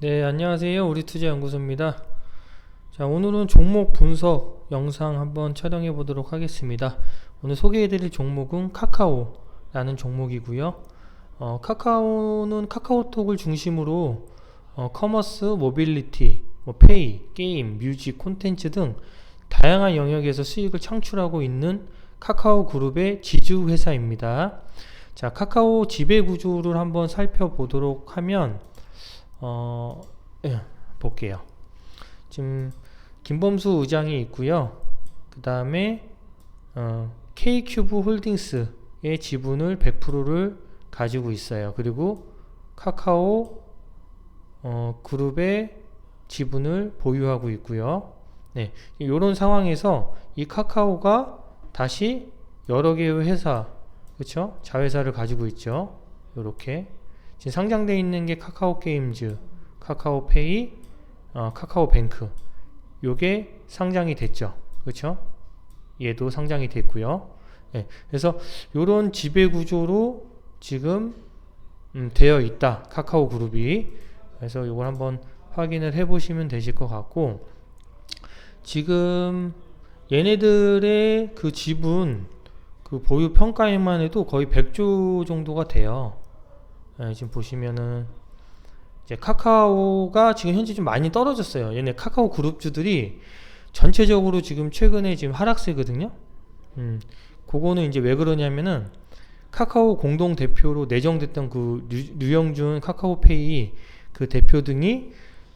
네, 안녕하세요. 우리투자연구소입니다. 자, 오늘은 종목 분석 영상 한번 촬영해 보도록 하겠습니다. 오늘 소개해 드릴 종목은 카카오라는 종목이고요. 카카오는 카카오톡을 중심으로 커머스, 모빌리티, 페이, 게임, 뮤직, 콘텐츠 등 다양한 영역에서 수익을 창출하고 있는 카카오 그룹의 지주 회사입니다. 자, 카카오 지배 구조를 한번 살펴보도록 하면 예, 볼게요. 지금 김범수 의장이 있고요. 그 다음에 K큐브 홀딩스의 지분을 100%를 가지고 있어요. 그리고 카카오 그룹의 지분을 보유하고 있고요. 네, 이런 상황에서 이 카카오가 다시 여러 개의 회사, 그렇죠? 자회사를 가지고 있죠. 이렇게 지금 상장되어 있는 게 카카오 게임즈, 카카오페이, 카카오뱅크. 요게 상장이 됐죠. 그렇죠? 얘도 상장이 됐고요. 네, 그래서 요런 지배 구조로 지금 되어 있다. 카카오 그룹이. 그래서 요걸 한번 확인을 해 보시면 되실 것 같고, 지금 얘네들의 그 지분 그 보유 평가에만 해도 거의 100조 정도가 돼요. 네, 지금 보시면은 이제 카카오가 지금 현재 좀 많이 떨어졌어요. 얘네 카카오 그룹주들이 전체적으로 지금 최근에 지금 하락세거든요. 그거는 이제 왜 그러냐면은 카카오 공동 대표로 내정됐던 그 류영준 카카오페이 그 대표 등이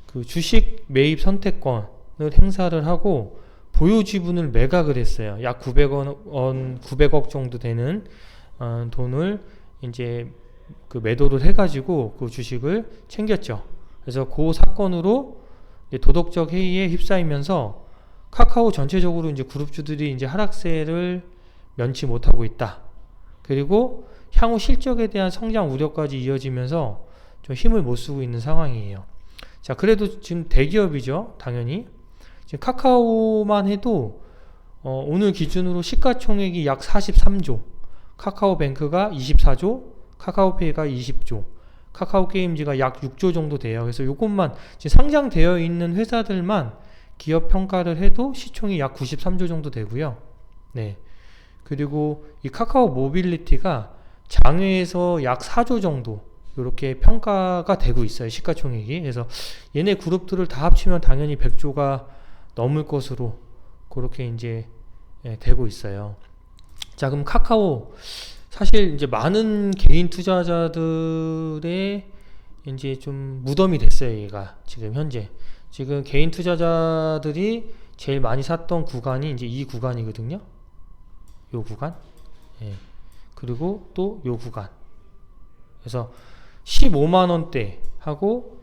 그 주식 매입 선택권을 행사를 하고 보유 지분을 매각을 했어요. 약 900억 정도 되는 돈을 이제 그 매도를 해가지고 그 주식을 챙겼죠. 그래서 그 사건으로 도덕적 해이에 휩싸이면서 카카오 전체적으로 이제 그룹주들이 이제 하락세를 면치 못하고 있다. 그리고 향후 실적에 대한 성장 우려까지 이어지면서 좀 힘을 못 쓰고 있는 상황이에요. 자, 그래도 지금 대기업이죠. 당연히. 지금 카카오만 해도 오늘 기준으로 시가총액이 약 43조, 카카오뱅크가 24조, 카카오페이가 20조, 카카오게임즈가 약 6조 정도 돼요. 그래서 이것만 지금 상장되어 있는 회사들만 기업 평가를 해도 시총이 약 93조 정도 되고요. 네. 그리고 이 카카오 모빌리티가 장외에서 약 4조 정도 이렇게 평가가 되고 있어요. 시가총액이. 그래서 얘네 그룹들을 다 합치면 당연히 100조가 넘을 것으로 그렇게 이제 되고 있어요. 자, 그럼 카카오 사실 이제 많은 개인 투자자들의 이제 좀 무덤이 됐어요. 얘가 지금 현재 지금 개인 투자자들이 제일 많이 샀던 구간이 이제 이 구간이거든요. 요 구간. 예. 그리고 또 요 구간. 그래서 15만 원대 하고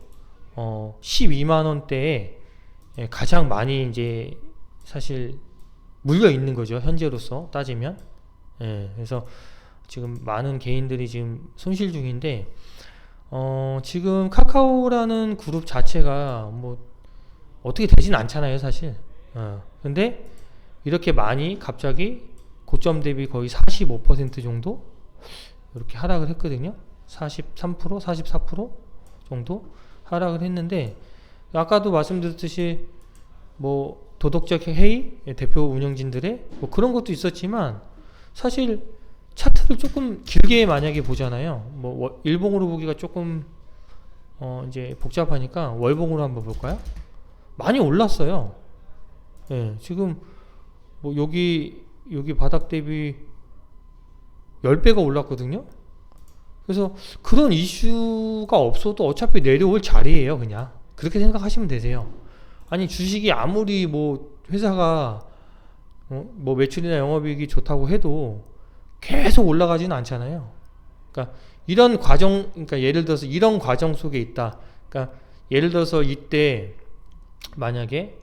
12만 원대에 가장 많이 이제 사실 물려 있는 거죠. 현재로서 따지면. 예. 그래서 지금 많은 개인들이 지금 손실 중인데 지금 카카오라는 그룹 자체가 뭐 어떻게 되진 않잖아요, 사실. 근데 이렇게 많이 갑자기 고점 대비 거의 45% 정도 이렇게 하락을 했거든요. 43%, 44% 정도 하락을 했는데 아까도 말씀드렸듯이 뭐 도덕적 해이 대표 운영진들의 뭐 그런 것도 있었지만 사실 차트를 조금 길게 만약에 보잖아요. 뭐 일봉으로 보기가 조금 이제 복잡하니까 월봉으로 한번 볼까요? 많이 올랐어요. 예, 지금 뭐 여기 바닥 대비 10배가 올랐거든요. 그래서 그런 이슈가 없어도 어차피 내려올 자리예요, 그냥. 그렇게 생각하시면 되세요. 아니 주식이 아무리 뭐 회사가 뭐 매출이나 영업이익이 좋다고 해도 계속 올라가지는 않잖아요. 그러니까 이런 과정, 그러니까 예를 들어서 이런 과정 속에 있다. 그러니까 예를 들어서 이때 만약에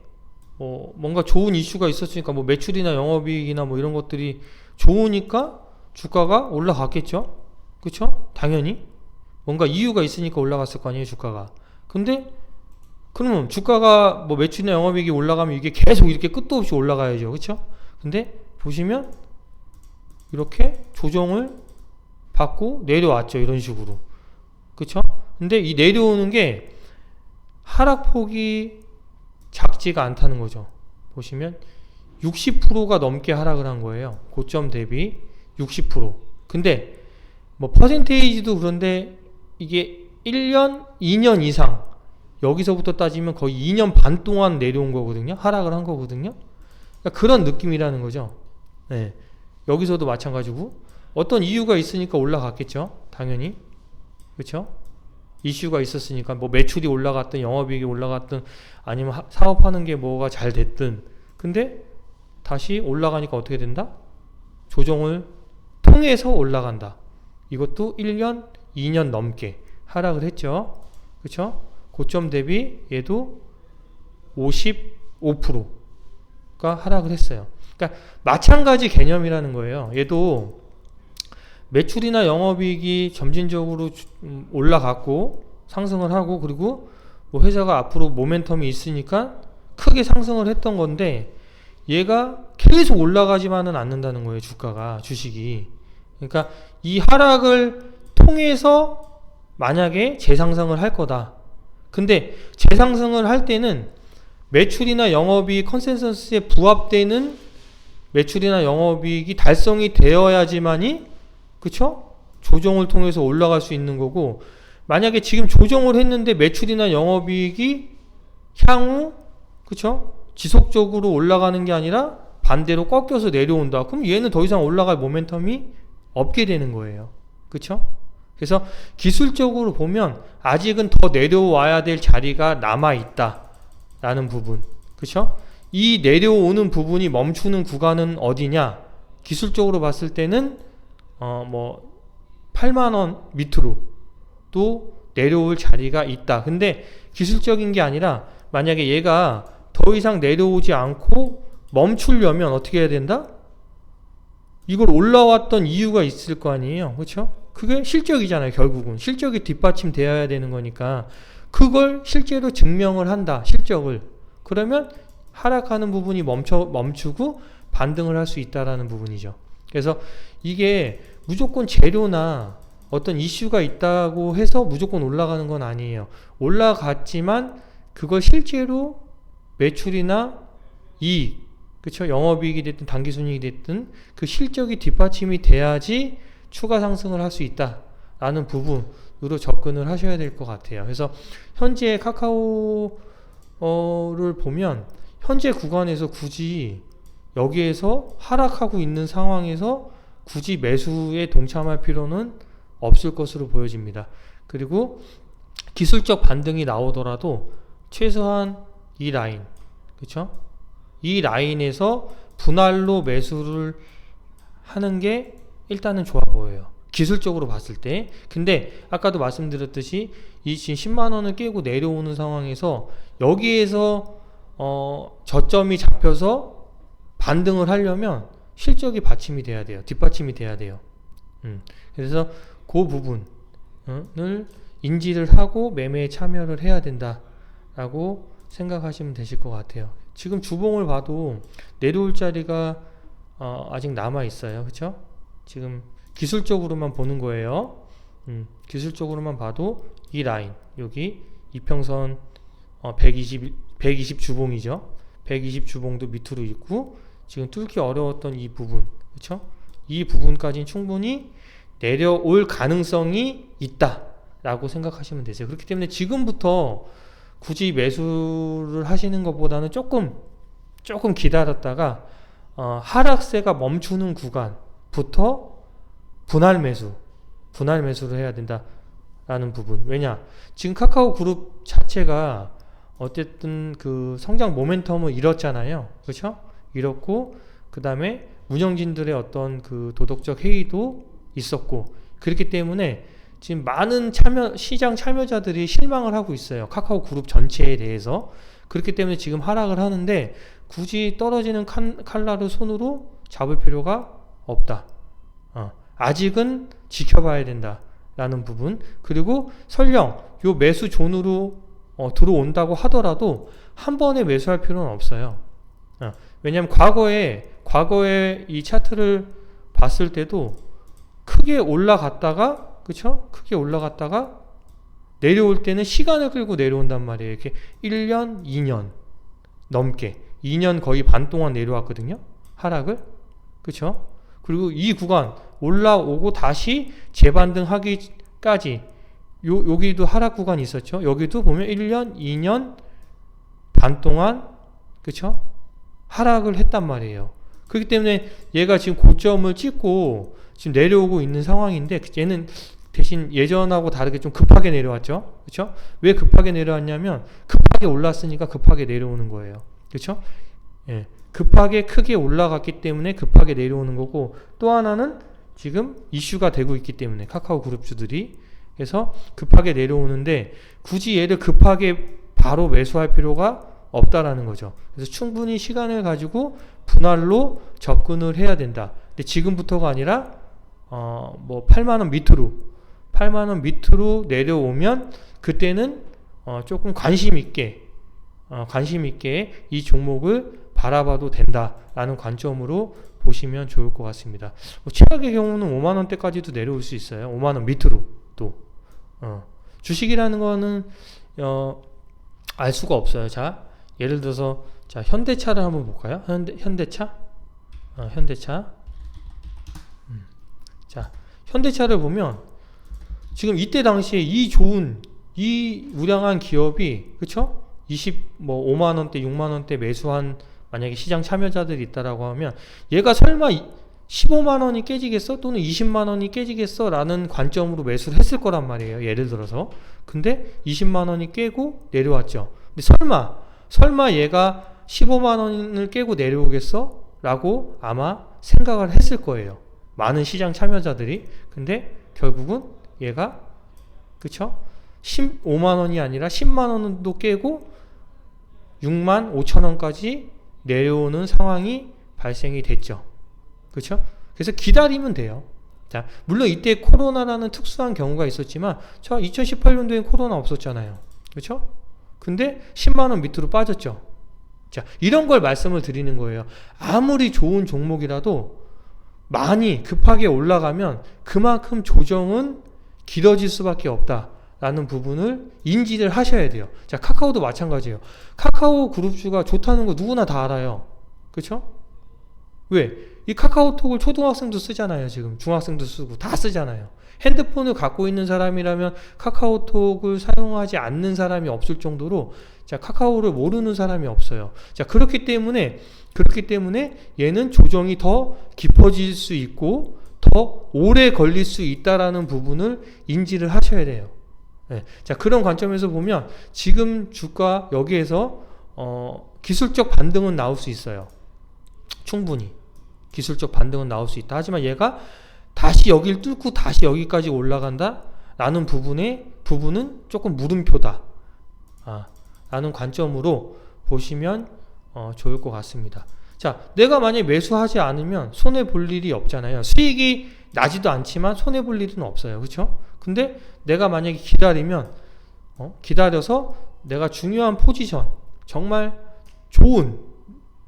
뭐 뭔가 좋은 이슈가 있었으니까 뭐 매출이나 영업이익이나 뭐 이런 것들이 좋으니까 주가가 올라갔겠죠. 그렇죠? 당연히 뭔가 이유가 있으니까 올라갔을 거 아니에요, 주가가. 근데 그러면 주가가 뭐 매출이나 영업이익이 올라가면 이게 계속 이렇게 끝도 없이 올라가야죠. 그렇죠? 근데 보시면 이렇게 조정을 받고 내려왔죠. 이런 식으로. 그쵸? 근데 이 내려오는 게 하락폭이 작지가 않다는 거죠. 보시면 60%가 넘게 하락을 한 거예요. 고점 대비 60%. 근데 뭐 퍼센테이지도 그런데 이게 1년, 2년 이상 여기서부터 따지면 거의 2년 반 동안 내려온 거거든요. 하락을 한 거거든요. 그러니까 그런 느낌이라는 거죠. 네. 여기서도 마찬가지고 어떤 이유가 있으니까 올라갔겠죠. 당연히. 그렇죠? 이슈가 있었으니까 뭐 매출이 올라갔든 영업이익이 올라갔든 아니면 사업하는 게 뭐가 잘 됐든 근데 다시 올라가니까 어떻게 된다? 조정을 통해서 올라간다. 이것도 1년, 2년 넘게 하락을 했죠. 그렇죠? 고점 대비 얘도 55%가 하락을 했어요. 그러니까 마찬가지 개념이라는 거예요. 얘도 매출이나 영업이익이 점진적으로 올라갔고 상승을 하고 그리고 뭐 회사가 앞으로 모멘텀이 있으니까 크게 상승을 했던 건데 얘가 계속 올라가지만은 않는다는 거예요. 주가가 주식이. 그러니까 이 하락을 통해서 만약에 재상승을 할 거다. 근데 재상승을 할 때는 매출이나 영업이익 컨센서스에 부합되는 매출이나 영업이익이 달성이 되어야지만이 그쵸? 조정을 통해서 올라갈 수 있는 거고 만약에 지금 조정을 했는데 매출이나 영업이익이 향후 그쵸? 지속적으로 올라가는 게 아니라 반대로 꺾여서 내려온다. 그럼 얘는 더 이상 올라갈 모멘텀이 없게 되는 거예요. 그쵸? 그래서 기술적으로 보면 아직은 더 내려와야 될 자리가 남아있다 라는 부분. 그쵸? 이 내려오는 부분이 멈추는 구간은 어디냐? 기술적으로 봤을 때는 뭐 8만원 밑으로 또 내려올 자리가 있다. 근데 기술적인 게 아니라 만약에 얘가 더 이상 내려오지 않고 멈추려면 어떻게 해야 된다? 이걸 올라왔던 이유가 있을 거 아니에요. 그렇죠? 그게 실적이잖아요. 결국은 실적이 뒷받침 되어야 되는 거니까 그걸 실제로 증명을 한다. 실적을. 그러면 하락하는 부분이 멈추고 반등을 할 수 있다라는 부분이죠. 그래서 이게 무조건 재료나 어떤 이슈가 있다고 해서 무조건 올라가는 건 아니에요. 올라갔지만 그걸 실제로 매출이나 이익, 그쵸? 영업이익이 됐든 당기순이익이 됐든 그 실적이 뒷받침이 돼야지 추가 상승을 할 수 있다라는 부분으로 접근을 하셔야 될 것 같아요. 그래서 현재 카카오를 보면 현재 구간에서 굳이 여기에서 하락하고 있는 상황에서 굳이 매수에 동참할 필요는 없을 것으로 보여집니다. 그리고 기술적 반등이 나오더라도 최소한 이 라인, 그쵸? 이 라인에서 분할로 매수를 하는 게 일단은 좋아 보여요. 기술적으로 봤을 때. 근데 아까도 말씀드렸듯이 이 지금 10만원을 깨고 내려오는 상황에서 여기에서 저점이 잡혀서 반등을 하려면 실적이 받침이 돼야 돼요. 뒷받침이 돼야 돼요. 그래서 그 부분을 인지를 하고 매매에 참여를 해야 된다라고 생각하시면 되실 것 같아요. 지금 주봉을 봐도 내려올 자리가 아직 남아 있어요. 그렇죠? 지금 기술적으로만 보는 거예요. 기술적으로만 봐도 이 라인 여기 이평선 120 주봉이죠. 120 주봉도 밑으로 있고 지금 뚫기 어려웠던 이 부분, 그렇죠? 이 부분까지는 충분히 내려올 가능성이 있다라고 생각하시면 되세요. 그렇기 때문에 지금부터 굳이 매수를 하시는 것보다는 조금 기다렸다가 하락세가 멈추는 구간부터 분할 매수를 해야 된다라는 부분. 왜냐? 지금 카카오 그룹 자체가 어쨌든 그 성장 모멘텀을 잃었잖아요. 그렇죠? 잃었고 그 다음에 운영진들의 어떤 그 도덕적 해이도 있었고 그렇기 때문에 지금 많은 시장 참여자들이 실망을 하고 있어요. 카카오 그룹 전체에 대해서. 그렇기 때문에 지금 하락을 하는데 굳이 떨어지는 칼날을 손으로 잡을 필요가 없다. 아직은 지켜봐야 된다라는 부분. 그리고 설령 요 매수 존으로 들어온다고 하더라도 한 번에 매수할 필요는 없어요. 왜냐하면 과거에 이 차트를 봤을 때도 크게 올라갔다가 그쵸? 크게 올라갔다가 내려올 때는 시간을 끌고 내려온단 말이에요. 이렇게 1년, 2년 넘게 2년 거의 반 동안 내려왔거든요. 하락을. 그쵸? 그리고 이 구간 올라오고 다시 재반등하기까지 여기도 하락 구간이 있었죠. 여기도 보면 1년, 2년 반 동안 그쵸? 하락을 했단 말이에요. 그렇기 때문에 얘가 지금 고점을 찍고 지금 내려오고 있는 상황인데 얘는 대신 예전하고 다르게 좀 급하게 내려왔죠. 그쵸? 왜 급하게 내려왔냐면 급하게 올랐으니까 급하게 내려오는 거예요. 그쵸? 예. 급하게 크게 올라갔기 때문에 급하게 내려오는 거고, 또 하나는 지금 이슈가 되고 있기 때문에 카카오 그룹주들이 그래서 급하게 내려오는데 굳이 얘를 급하게 바로 매수할 필요가 없다라는 거죠. 그래서 충분히 시간을 가지고 분할로 접근을 해야 된다. 근데 지금부터가 아니라 뭐 8만원 밑으로 내려오면 그때는 조금 관심 있게 이 종목을 바라봐도 된다라는 관점으로 보시면 좋을 것 같습니다. 최악의 경우는 5만원대까지도 내려올 수 있어요. 5만원 밑으로 또 주식이라는 거는 알 수가 없어요. 자, 예를 들어서 자, 현대차를 한번 볼까요? 현대차 자, 현대차를 보면 지금 이때 당시에 이 우량한 기업이 그쵸? 5만원대 6만원대 매수한 만약에 시장 참여자들이 있다라고 하면 얘가 설마 15만원이 깨지겠어? 또는 20만원이 깨지겠어? 라는 관점으로 매수를 했을 거란 말이에요. 예를 들어서. 근데 20만원이 깨고 내려왔죠. 근데 설마 얘가 15만원을 깨고 내려오겠어? 라고 아마 생각을 했을 거예요. 많은 시장 참여자들이. 근데 결국은 얘가 그쵸? 15만원이 아니라 10만원도 깨고 6만 5천원까지 내려오는 상황이 발생이 됐죠. 그렇죠? 그래서 기다리면 돼요. 자, 물론 이때 코로나라는 특수한 경우가 있었지만 2018년도엔 코로나 없었잖아요. 그렇죠? 근데 10만원 밑으로 빠졌죠. 자, 이런 걸 말씀을 드리는 거예요. 아무리 좋은 종목이라도 많이 급하게 올라가면 그만큼 조정은 길어질 수밖에 없다 라는 부분을 인지를 하셔야 돼요. 자, 카카오도 마찬가지예요. 카카오 그룹주가 좋다는 거 누구나 다 알아요. 그렇죠? 왜? 이 카카오톡을 초등학생도 쓰잖아요. 지금 중학생도 쓰고 다 쓰잖아요. 핸드폰을 갖고 있는 사람이라면 카카오톡을 사용하지 않는 사람이 없을 정도로 자, 카카오를 모르는 사람이 없어요. 자, 그렇기 때문에 얘는 조정이 더 깊어질 수 있고 더 오래 걸릴 수 있다라는 부분을 인지를 하셔야 돼요. 네. 자, 그런 관점에서 보면 지금 주가 여기에서 기술적 반등은 나올 수 있어요. 충분히 기술적 반등은 나올 수 있다. 하지만 얘가 다시 여기를 뚫고 다시 여기까지 올라간다 라는 부분은 조금 물음표다 라는 관점으로 보시면 좋을 것 같습니다. 자, 내가 만약에 매수하지 않으면 손해볼 일이 없잖아요. 수익이 나지도 않지만 손해볼 일은 없어요. 그렇죠? 근데 내가 만약에 기다려서 내가 중요한 포지션, 정말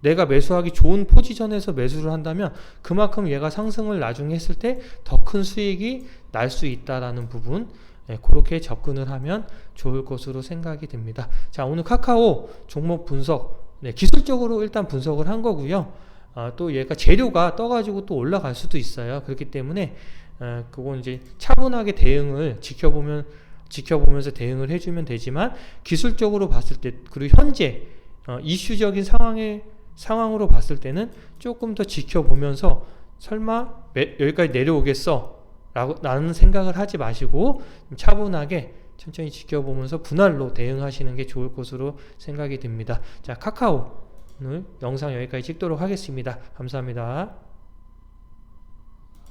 내가 매수하기 좋은 포지션에서 매수를 한다면 그만큼 얘가 상승을 나중에 했을 때 더 큰 수익이 날 수 있다라는 부분, 그렇게 접근을 하면 좋을 것으로 생각이 됩니다. 자, 오늘 카카오 종목 분석, 기술적으로 일단 분석을 한 거고요. 또 얘가 재료가 떠가지고 또 올라갈 수도 있어요. 그렇기 때문에 그건 이제 차분하게 대응을 지켜보면서 대응을 해주면 되지만, 기술적으로 봤을 때 그리고 현재 이슈적인 상황으로 봤을 때는 조금 더 지켜보면서 설마 여기까지 내려오겠어 라는 생각을 하지 마시고 차분하게 천천히 지켜보면서 분할로 대응하시는 게 좋을 것으로 생각이 됩니다. 자, 카카오 오늘 영상 여기까지 찍도록 하겠습니다. 감사합니다.